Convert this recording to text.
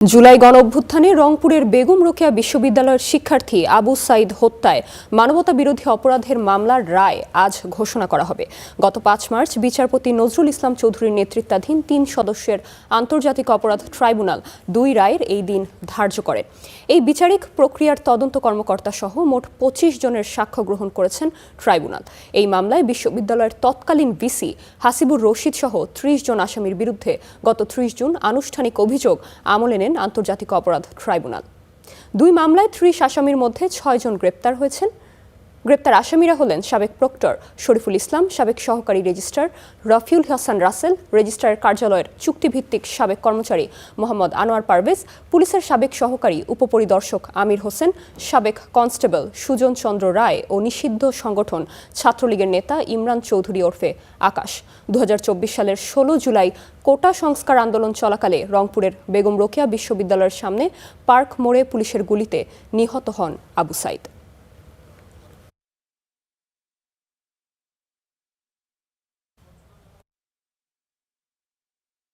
জুলাই গণঅভ্যুত্থানে রংপুরের বেগম রোকেয়া বিশ্ববিদ্যালয়ের শিক্ষার্থী আবু সাইদ হত্যায় মানবতাবিরোধী অপরাধের মামলার রায় আজ ঘোষণা করা হবে। গত ৫ মার্চ বিচারপতি নজরুল ইসলাম চৌধুরীর নেতৃত্বাধীন ৩ সদস্যের আন্তর্জাতিক অপরাধ ট্রাইব্যুনাল ২ রায়ের এই দিন ধার্য করেন। এই বিচারিক প্রক্রিয়ার তদন্ত কর্মকর্তা সহ মোট ২৫ জনের সাক্ষ্য গ্রহণ করেছেন ট্রাইব্যুনাল। এই মামলায় বিশ্ববিদ্যালয়ের তৎকালীন ভিসি হাসিবুর রশিদ সহ ৩০ জন আসামির বিরুদ্ধে গত ৩০ জুন আনুষ্ঠানিক অভিযোগ আমলে নেন আন্তর্জাতিক অপরাধ ট্রাইব্যুনাল। ২ মামলায় ৩০ আসামির মধ্যে ৬ জন গ্রেপ্তার হয়েছেন। গ্রেপ্তার আসামিরা হলেন সাবেক প্রক্টর শরীফুল ইসলাম, সাবেক সহকারী রেজিস্ট্রার রফিউল হাসান রাসেল, রেজিস্ট্রারের কার্যালয়ের চুক্তিভিত্তিক সাবেক কর্মচারী মোহাম্মদ আনোয়ার পারভেজ, পুলিশের সাবেক সহকারী উপপরিদর্শক আমির হোসেন, সাবেক কনস্টেবল সুজন চন্দ্র রায় ও নিষিদ্ধ সংগঠন ছাত্রলীগের নেতা ইমরান চৌধুরী ওরফে আকাশ। ২০২৪ সালের ১৬ জুলাই কোটা সংস্কার আন্দোলন চলাকালে রংপুরের বেগম রোকেয়া বিশ্ববিদ্যালয়ের সামনে পার্ক মোড়ে পুলিশের গুলিতে নিহত হন আবু সাইদ।